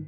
5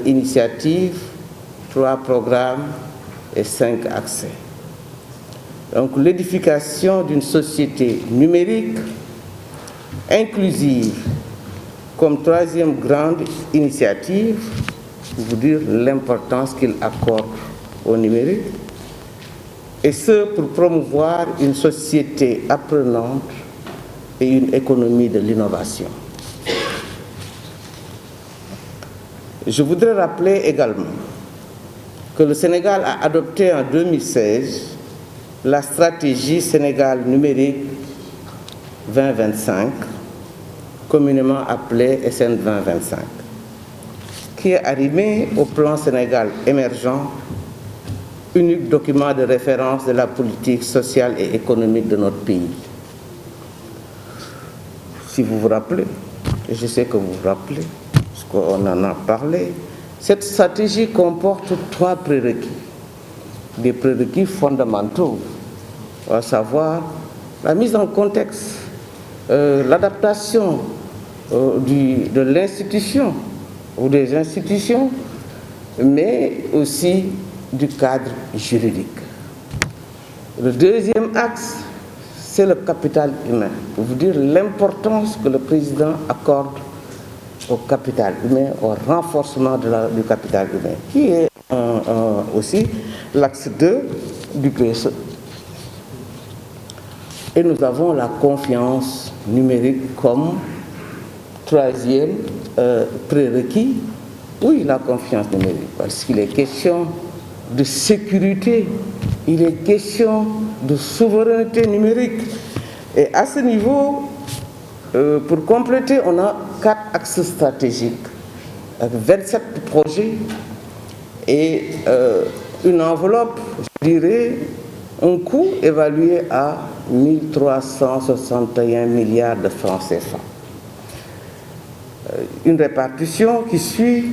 initiatives, 3 programmes et 5 accès. Donc l'édification d'une société numérique inclusive comme 3e grande initiative, pour vous dire l'importance qu'il accorde au numérique, et ce pour promouvoir une société apprenante et une économie de l'innovation. Je voudrais rappeler également que le Sénégal a adopté en 2016 la stratégie Sénégal numérique 2025, communément appelée SN 2025, qui est arrimée au plan Sénégal émergent, unique document de référence de la politique sociale et économique de notre pays. Si vous vous rappelez, et je sais que vous vous rappelez, parce qu'on en a parlé, cette stratégie comporte 3 prérequis. Des prérequis fondamentaux, à savoir la mise en contexte, l'adaptation de l'institution ou des institutions, mais aussi du cadre juridique. Le 2e axe, c'est le capital humain. Pour vous dire l'importance que le président accorde au capital humain, au renforcement du capital humain, qui est aussi l'axe 2 du PSE. Et nous avons la confiance numérique comme 3e prérequis. Oui, la confiance numérique, parce qu'il est question de sécurité, il est question de souveraineté numérique. Et à ce niveau, pour compléter, on a 4 axes stratégiques, avec 27 projets et une enveloppe, je dirais, un coût évalué à 1361 milliards de francs CFA. Une répartition qui suit: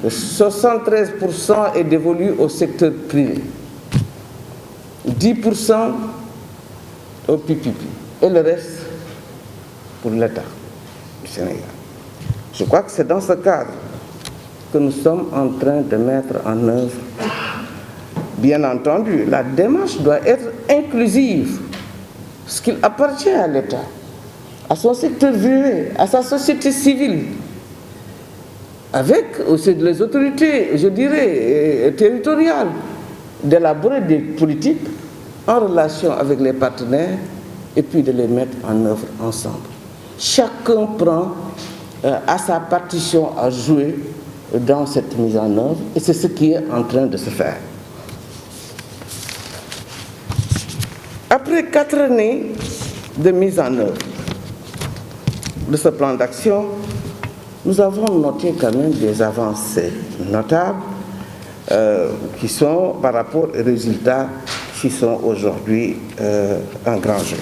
73% est dévolu au secteur privé, 10% au PPP et le reste pour l'État du Sénégal. Je crois que c'est dans ce cadre que nous sommes en train de mettre en œuvre. Bien entendu, la démarche doit être inclusive, parce qu'il appartient à l'État, à son secteur privé, à sa société civile, avec aussi les autorités, je dirais, territoriales, d'élaborer des politiques en relation avec les partenaires et puis de les mettre en œuvre ensemble. Chacun prend à sa partition à jouer dans cette mise en œuvre, et c'est ce qui est en train de se faire. Après 4 années de mise en œuvre de ce plan d'action, nous avons noté quand même des avancées notables qui sont par rapport aux résultats qui sont aujourd'hui engrangés.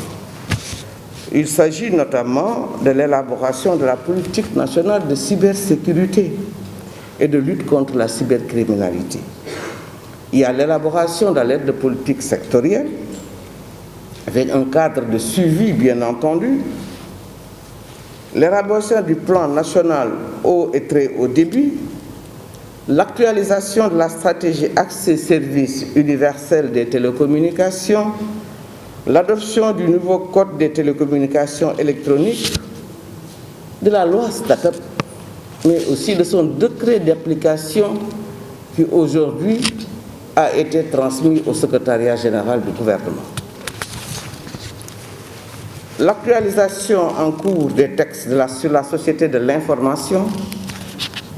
Il s'agit notamment de l'élaboration de la politique nationale de cybersécurité et de lutte contre la cybercriminalité. Il y a l'élaboration de l'aide de politique sectorielle, avec un cadre de suivi bien entendu, l'élaboration du plan national haut et très haut débit, l'actualisation de la stratégie accès services universels des télécommunications, l'adoption du nouveau code des télécommunications électroniques, de la loi STATUP, mais aussi de son décret d'application qui aujourd'hui a été transmis au secrétariat général du gouvernement. L'actualisation en cours des textes sur la société de l'information,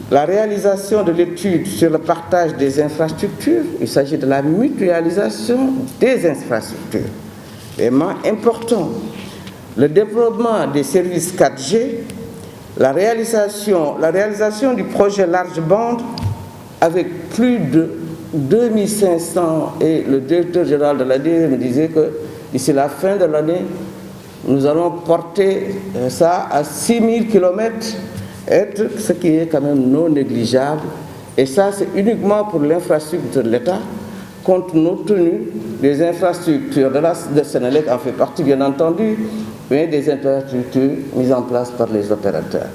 la réalisation de l'étude sur le partage des infrastructures, il s'agit de la mutualisation des infrastructures, vraiment important, le développement des services 4G, la réalisation du projet large bande avec plus de 2500 et le directeur général de l'ADE me disait que d'ici la fin de l'année, nous allons porter ça à 6000 km, ce qui est quand même non négligeable. Et ça, c'est uniquement pour l'infrastructure de l'État, compte tenu des infrastructures de Sénélec en fait partie, bien entendu, mais des infrastructures mises en place par les opérateurs.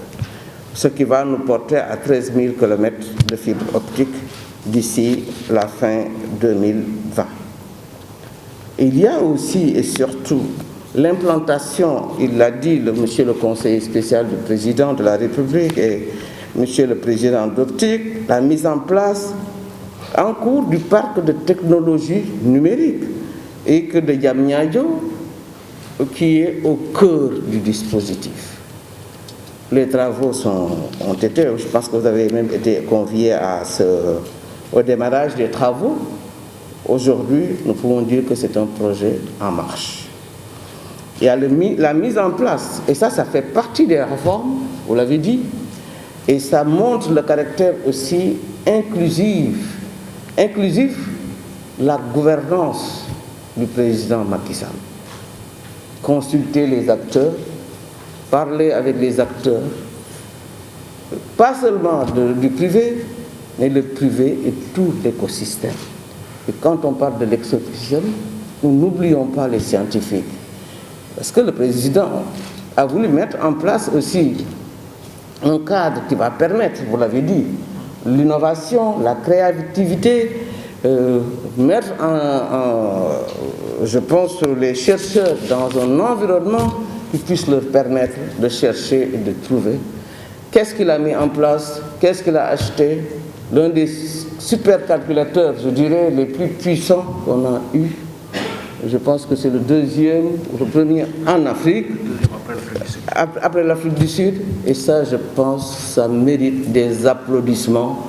Ce qui va nous porter à 13 000 km de fibre optique d'ici la fin 2020. Il y a aussi et surtout l'implantation, il l'a dit, monsieur le conseiller spécial du président de la République et monsieur le président d'Optique, la mise en place en cours du parc de technologie numérique et que de Diamniadio, qui est au cœur du dispositif. Les travaux ont été, je pense que vous avez même été conviés au démarrage des travaux. Aujourd'hui, nous pouvons dire que c'est un projet en marche. Il y a la mise en place, et ça fait partie des réformes, vous l'avez dit, et ça montre le caractère aussi inclusif, la gouvernance du président Macky Sall. Consulter les acteurs, parler avec les acteurs, pas seulement du privé, mais le privé et tout l'écosystème. Et quand on parle de l'écosystème, nous n'oublions pas les scientifiques. Parce que le président a voulu mettre en place aussi un cadre qui va permettre, vous l'avez dit, l'innovation, la créativité, mettre je pense, les chercheurs dans un environnement qui puisse leur permettre de chercher et de trouver. Qu'est-ce qu'il a mis en place? Qu'est-ce qu'il a acheté? L'un des supercalculateurs, je dirais, les plus puissants qu'on a eu. Je pense que c'est le deuxième, le premier en Afrique, après l'Afrique du Sud. Et ça, je pense, ça mérite des applaudissements.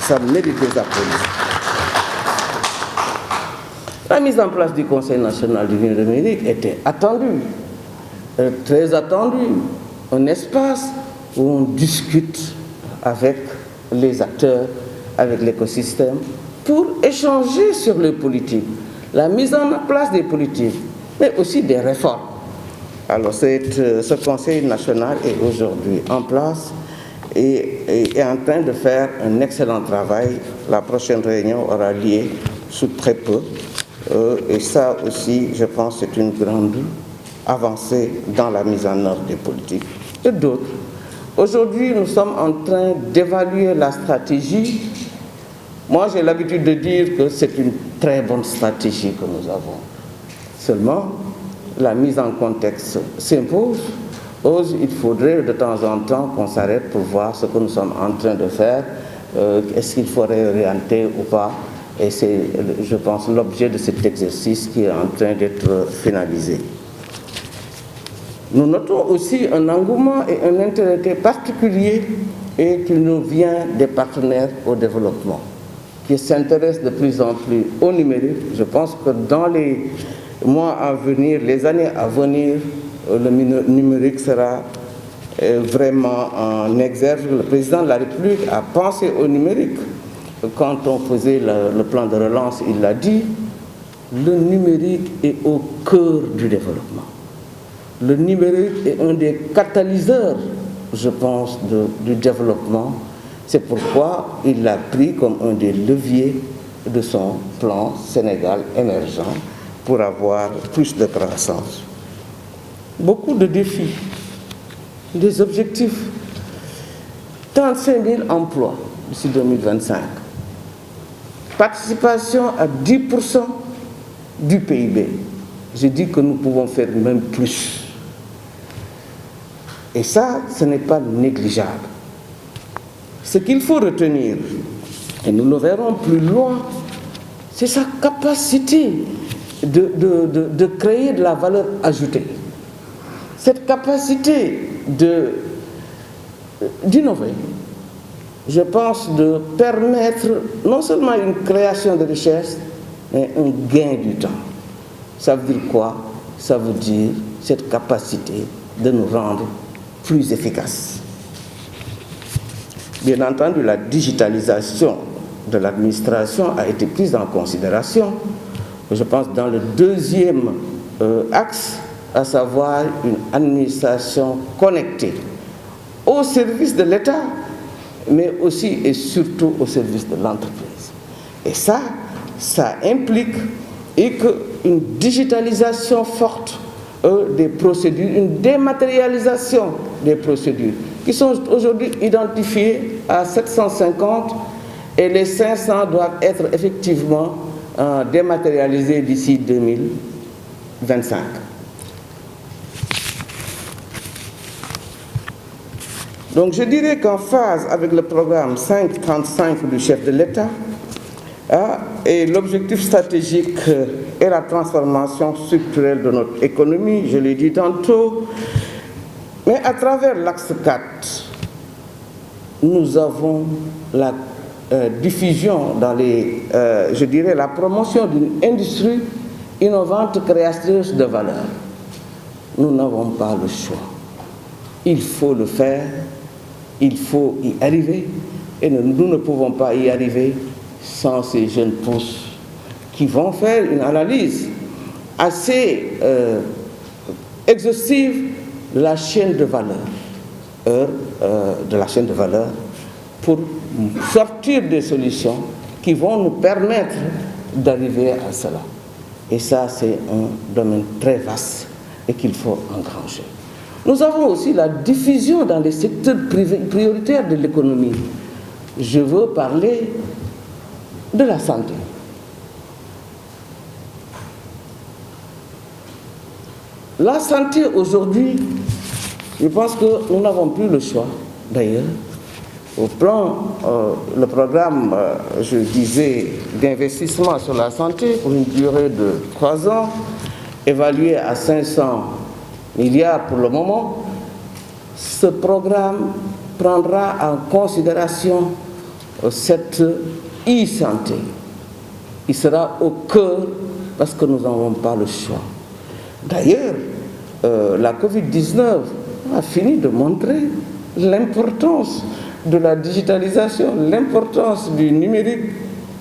Ça mérite des applaudissements. La mise en place du Conseil national du numérique était attendue, très attendue. Un espace où on discute avec les acteurs, avec l'écosystème, pour échanger sur les politiques, la mise en place des politiques, mais aussi des réformes. Alors ce Conseil national est aujourd'hui en place et est en train de faire un excellent travail. La prochaine réunion aura lieu sous très peu. Et ça aussi, je pense, c'est une grande avancée dans la mise en œuvre des politiques et d'autres. Aujourd'hui, nous sommes en train d'évaluer la stratégie. Moi, j'ai l'habitude de dire que c'est une très bonne stratégie que nous avons. Seulement, la mise en contexte s'impose. Il faudrait de temps en temps qu'on s'arrête pour voir ce que nous sommes en train de faire. Est-ce qu'il faut réorienter ou pas? Et c'est, je pense, l'objet de cet exercice qui est en train d'être finalisé. Nous notons aussi un engouement et un intérêt particulier et qui nous vient des partenaires au développement, qui s'intéressent de plus en plus au numérique. Je pense que dans les mois à venir, les années à venir, le numérique sera vraiment en exergue. Le président de la République a pensé au numérique. Quand on faisait le plan de relance, il l'a dit, le numérique est au cœur du développement. Le numérique est un des catalyseurs, je pense, du développement. C'est pourquoi il l'a pris comme un des leviers de son plan Sénégal émergent pour avoir plus de croissance. Beaucoup de défis, des objectifs, 35 000 emplois d'ici 2025. Participation à 10% du PIB. Je dis que nous pouvons faire même plus. Et ça, ce n'est pas négligeable. Ce qu'il faut retenir, et nous le verrons plus loin, c'est sa capacité de créer de la valeur ajoutée. Cette capacité d'innover. Je pense de permettre non seulement une création de richesse, mais un gain du temps. Ça veut dire quoi? Ça veut dire cette capacité de nous rendre plus efficaces. Bien entendu, la digitalisation de l'administration a été prise en considération, je pense, dans le deuxième axe, à savoir une administration connectée au service de l'État, mais aussi et surtout au service de l'entreprise. Et ça implique une digitalisation forte des procédures, une dématérialisation des procédures, qui sont aujourd'hui identifiées à 750 et les 500 doivent être effectivement dématérialisées d'ici 2025. Donc je dirais qu'en phase avec le programme 535 du chef de l'État, et l'objectif stratégique est la transformation structurelle de notre économie, je l'ai dit tantôt, mais à travers l'axe 4, nous avons la diffusion dans je dirais la promotion d'une industrie innovante créatrice de valeur. Nous n'avons pas le choix. Il faut le faire, il faut y arriver, et nous ne pouvons pas y arriver sans ces jeunes pousses qui vont faire une analyse assez exhaustive de la chaîne de valeur, pour sortir des solutions qui vont nous permettre d'arriver à cela. Et ça, c'est un domaine très vaste et qu'il faut engranger. Nous avons aussi la diffusion dans les secteurs prioritaires de l'économie. Je veux parler de la santé. La santé aujourd'hui, je pense que nous n'avons plus le choix, d'ailleurs. Au plan, le programme, je disais, d'investissement sur la santé pour une durée de 3 ans, évalué à 500 milliards pour le moment, ce programme prendra en considération cette e-santé. Il sera au cœur parce que nous n'avons pas le choix. D'ailleurs, la Covid-19 a fini de montrer l'importance de la digitalisation, l'importance du numérique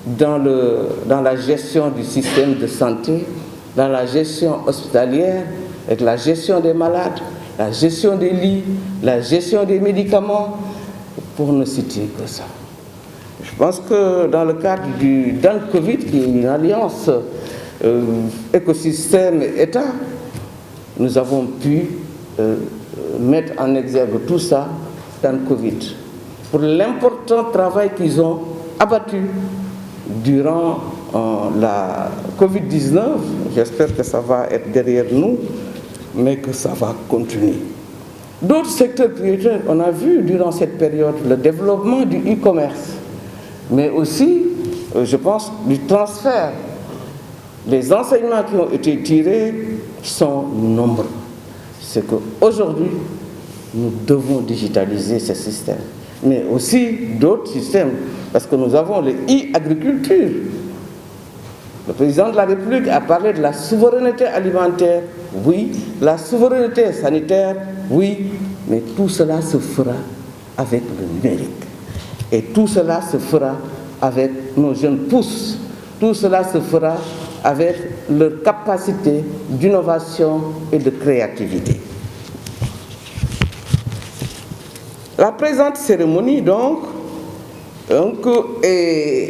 dans la gestion du système de santé, dans la gestion hospitalière, avec la gestion des malades, la gestion des lits, la gestion des médicaments, pour ne citer que ça. Je pense que dans le cadre du DAN-Covid, qui est une alliance écosystème-État, nous avons pu mettre en exergue tout ça dans le Covid, pour l'important travail qu'ils ont abattu durant la Covid-19. J'espère que ça va être derrière nous, mais que ça va continuer. D'autres secteurs prioritaires, on a vu durant cette période le développement du e-commerce, mais aussi, je pense, du transfert. Les enseignements qui ont été tirés sont nombreux. C'est qu'aujourd'hui, nous devons digitaliser ce système, mais aussi d'autres systèmes, parce que nous avons les e-agriculture. Le président de la République a parlé de la souveraineté alimentaire, oui, la souveraineté sanitaire, oui, mais tout cela se fera avec le numérique. Et tout cela se fera avec nos jeunes pousses, tout cela se fera avec leur capacité d'innovation et de créativité. La présente cérémonie, donc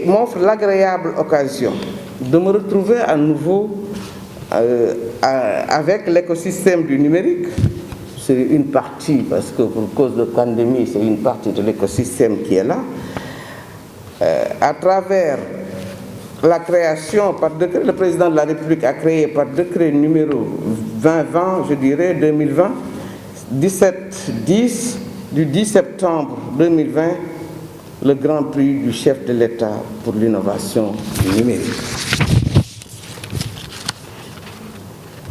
m'offre l'agréable occasion de me retrouver à nouveau avec l'écosystème du numérique. C'est une partie, parce que pour cause de pandémie, c'est une partie de l'écosystème qui est là, à travers la création par décret, le président de la République a créé par décret numéro 2020, je dirais 2020, 1710 du 10 septembre 2020, le Grand Prix du chef de l'État pour l'innovation numérique.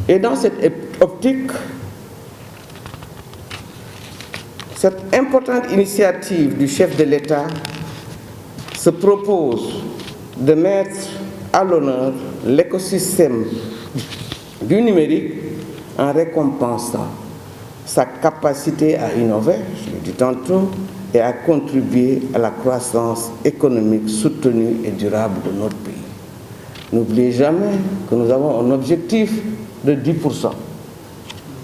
Et dans cette optique, cette importante initiative du chef de l'État se propose de mettre à l'honneur l'écosystème du numérique en récompensant sa capacité à innover, je l'ai dit tantôt, et à contribuer à la croissance économique soutenue et durable de notre pays. N'oubliez jamais que nous avons un objectif de 10%,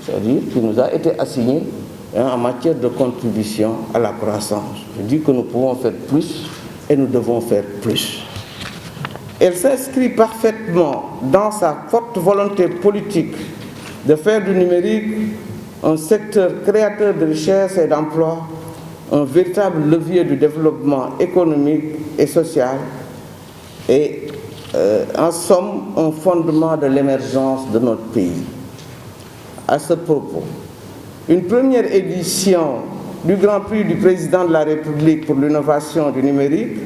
c'est-à-dire qui nous a été assigné en matière de contribution à la croissance. Je dis que nous pouvons faire plus et nous devons faire plus. Elle s'inscrit parfaitement dans sa forte volonté politique de faire du numérique un secteur créateur de richesses et d'emplois, un véritable levier du développement économique et social et en somme un fondement de l'émergence de notre pays. À ce propos, une première édition du Grand Prix du Président de la République pour l'innovation du numérique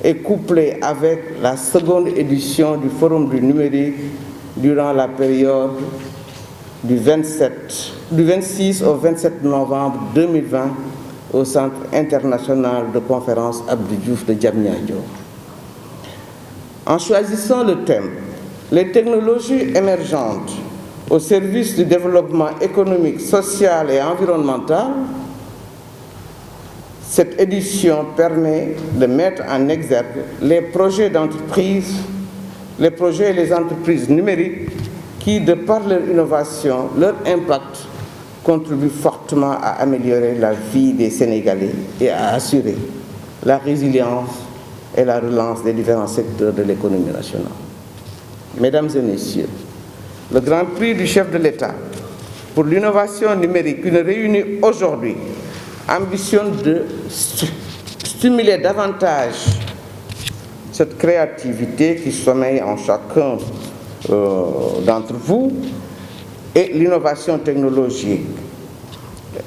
est couplée avec la seconde édition du Forum du numérique durant la période du 26 au 27 novembre 2020 au Centre international de conférence Abdou Diouf de Diamniadio. En choisissant le thème « Les technologies émergentes au service du développement économique, social et environnemental », cette édition permet de mettre en exergue les projets d'entreprise, les projets et les entreprises numériques qui, de par leur innovation, leur impact, contribuent fortement à améliorer la vie des Sénégalais et à assurer la résilience et la relance des différents secteurs de l'économie nationale. Mesdames et messieurs, le Grand Prix du chef de l'État pour l'innovation numérique qui nous réunit aujourd'hui ambitionne de stimuler davantage cette créativité qui sommeille en chacun d'entre vous et l'innovation technologique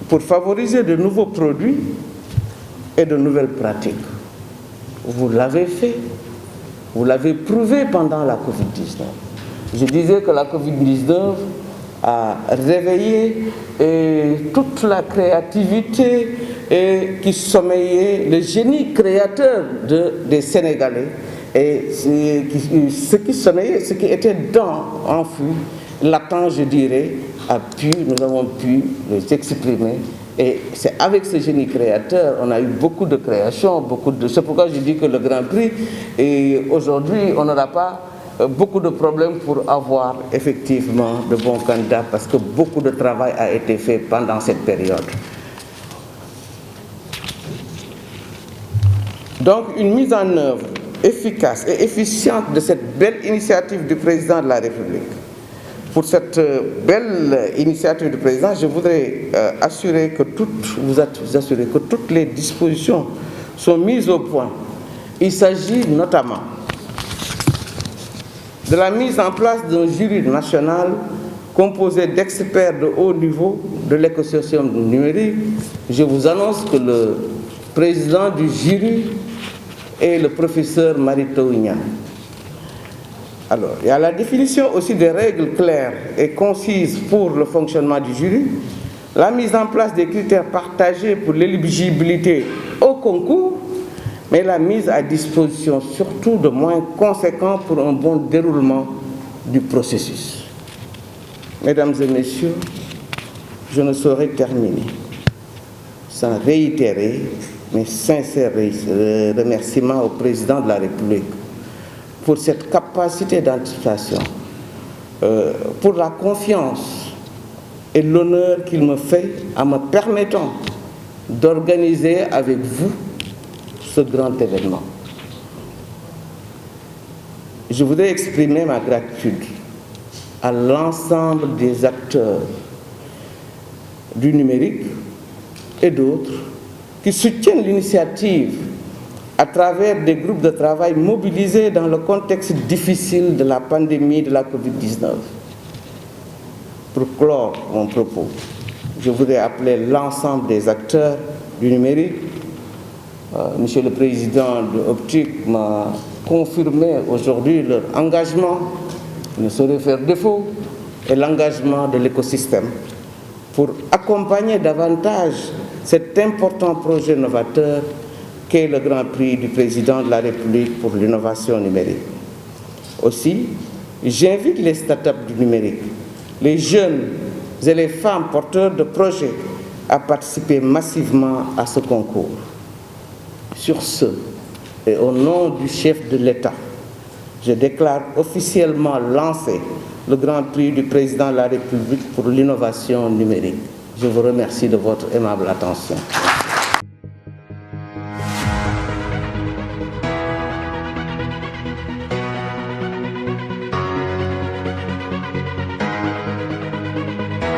pour favoriser de nouveaux produits et de nouvelles pratiques. Vous l'avez fait, vous l'avez prouvé pendant la Covid-19. Je disais que la Covid-19 a réveillé toute la créativité qui sommeillait le génie créateur des Sénégalais. Et ce qui sommeillait, ce qui était enfoui, latent, je dirais, nous avons pu les exprimer. Et c'est avec ce génie créateur, on a eu beaucoup de créations, c'est pourquoi je dis que le Grand Prix, et aujourd'hui, on n'aura pas beaucoup de problèmes pour avoir effectivement de bons candidats parce que beaucoup de travail a été fait pendant cette période. Donc, une mise en œuvre efficace et efficiente de cette belle initiative du Président de la République. Pour cette belle initiative du Président, je voudrais vous assurer que toutes les dispositions sont mises au point. Il s'agit notamment de la mise en place d'un jury national composé d'experts de haut niveau de l'écosystème numérique. Je vous annonce que le président du jury est le professeur Marito Ignan. Alors, il y a la définition aussi des règles claires et concises pour le fonctionnement du jury, la mise en place des critères partagés pour l'éligibilité au concours, mais la mise à disposition surtout de moyens conséquents pour un bon déroulement du processus. Mesdames et messieurs, je ne saurais terminer sans réitérer mes sincères remerciements au Président de la République pour cette capacité d'anticipation, pour la confiance et l'honneur qu'il me fait en me permettant d'organiser avec vous ce grand événement. Je voudrais exprimer ma gratitude à l'ensemble des acteurs du numérique et d'autres qui soutiennent l'initiative à travers des groupes de travail mobilisés dans le contexte difficile de la pandémie de la Covid-19. Pour clore mon propos, je voudrais appeler l'ensemble des acteurs du numérique. Monsieur le Président de Optique m'a confirmé aujourd'hui leur engagement, ne saurait faire défaut, et l'engagement de l'écosystème pour accompagner davantage cet important projet novateur qu'est le Grand Prix du Président de la République pour l'innovation numérique. Aussi, j'invite les startups du numérique, les jeunes et les femmes porteurs de projets à participer massivement à ce concours. Sur ce, et au nom du chef de l'État, je déclare officiellement lancé le Grand Prix du Président de la République pour l'innovation numérique. Je vous remercie de votre aimable attention.